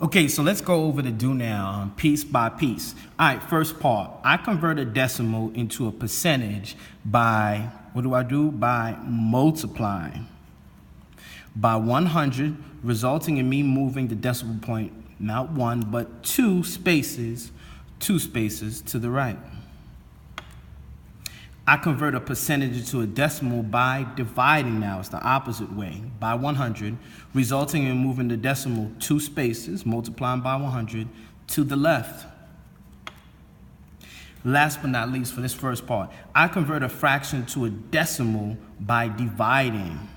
Okay, so let's go over the do now piece by piece. All right, first part, I convert a decimal into a percentage by, what do? By multiplying by 100, resulting in me moving the decimal point, not one, but two spaces to the right. I convert a percentage into a decimal by dividing now, it's the opposite way, by 100, resulting in moving the decimal two spaces, multiplying by 100, to the left. Last but not least, for this first part, I convert a fraction to a decimal by dividing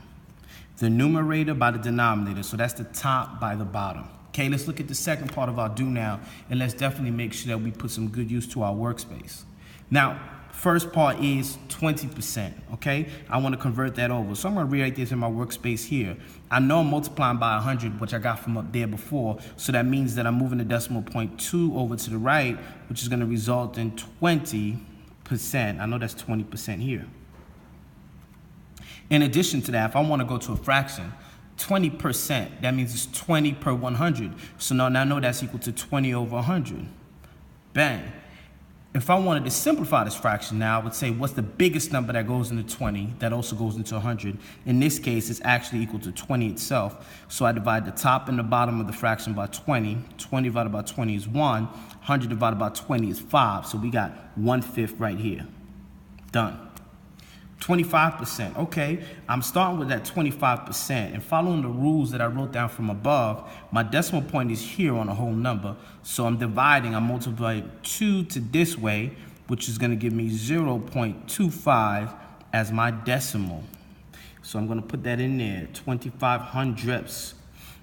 the numerator by the denominator, so that's the top by the bottom. Okay, let's look at the second part of our do now, and let's definitely make sure that we put some good use to our workspace. Now, first part is 20%, okay? I want to convert that over. So I'm going to rewrite this in my workspace here. I know I'm multiplying by 100, which I got from up there before, so that means that I'm moving the decimal point 2 over to the right, which is going to result in 20%. I know that's 20% here. In addition to that, if I want to go to a fraction, 20%, that means it's 20 per 100. So now I know that's equal to 20 over 100. Bang. If I wanted to simplify this fraction now, I would say what's the biggest number that goes into 20 that also goes into 100? In this case, it's actually equal to 20 itself. So I divide the top and the bottom of the fraction by 20. 20 divided by 20 is 1. 100 divided by 20 is 5. So we got 1/5 right here. Done. 25%. Okay, I'm starting with that 25%, and following the rules that I wrote down from above, my decimal point is here on a whole number, so I'm multiplying 2 to this way, which is going to give me 0.25 as my decimal. So I'm going to put that in there, 25 hundredths.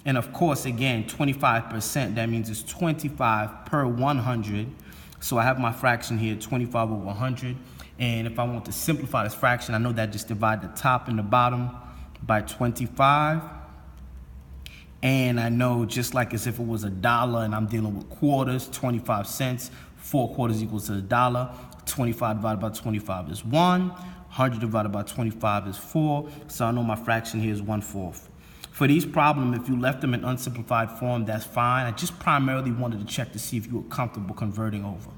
And of course, again, 25%, that means it's 25 per 100. So I have my fraction here, 25 over 100. And if I want to simplify this fraction, I know that I just divide the top and the bottom by 25. And I know just like as if it was $1 and I'm dealing with quarters, 25 cents, 4 quarters equals to $1. 25 divided by 25 is 1. 100 divided by 25 is 4. So I know my fraction here is 1/4. For these problems, if you left them in unsimplified form, that's fine. I just primarily wanted to check to see if you were comfortable converting over.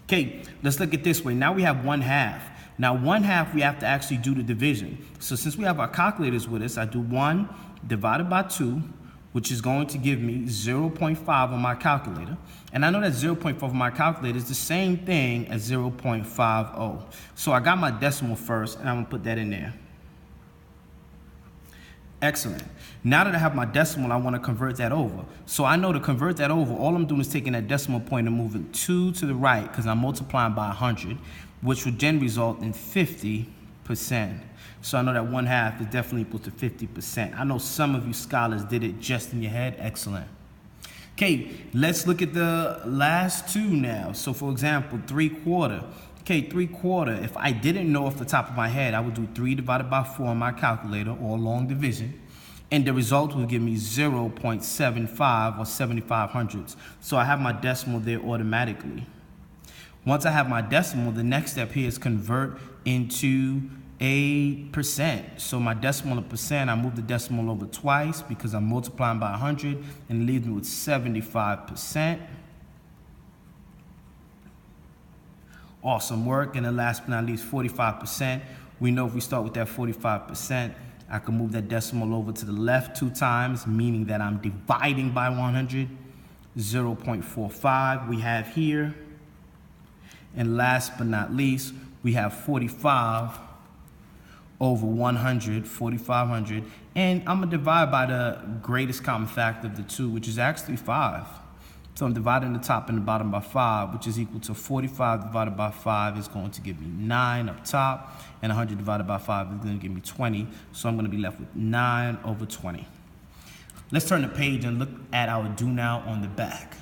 Okay, let's look at this way. Now we have 1/2. Now 1/2, we have to actually do the division. So since we have our calculators with us, I do 1 divided by 2, which is going to give me 0.5 on my calculator. And I know that 0.5 on my calculator is the same thing as 0.50. So I got my decimal first, and I'm going to put that in there. Excellent. Now that I have my decimal, I want to convert that over. So I know to convert that over, all I'm doing is taking that decimal point and moving 2 to the right because I'm multiplying by 100, which would then result in 50%. So I know that 1/2 is definitely equal to 50%. I know some of you scholars did it just in your head. Excellent. Okay, let's look at the last two now. So for example, 3/4. Okay, 3/4, if I didn't know off the top of my head, I would do 3 divided by 4 on my calculator, or long division, and the result will give me 0.75 or 75 hundredths. So I have my decimal there automatically. Once I have my decimal, the next step here is convert into a percent. So my decimal in percent, I move the decimal over twice because I'm multiplying by 100, and it leaves me with 75%. Awesome work. And then last but not least, 45%. We know if we start with that 45%, I can move that decimal over to the left 2 times, meaning that I'm dividing by 100. 0.45 we have here. And last but not least, we have 45 over 100, 4,500. And I'm going to divide by the greatest common factor of the two, which is actually 5. So I'm dividing the top and the bottom by 5, which is equal to 45 divided by 5 is going to give me 9 up top, and 100 divided by 5 is going to give me 20. So I'm going to be left with 9 over 20. Let's turn the page and look at our do now on the back.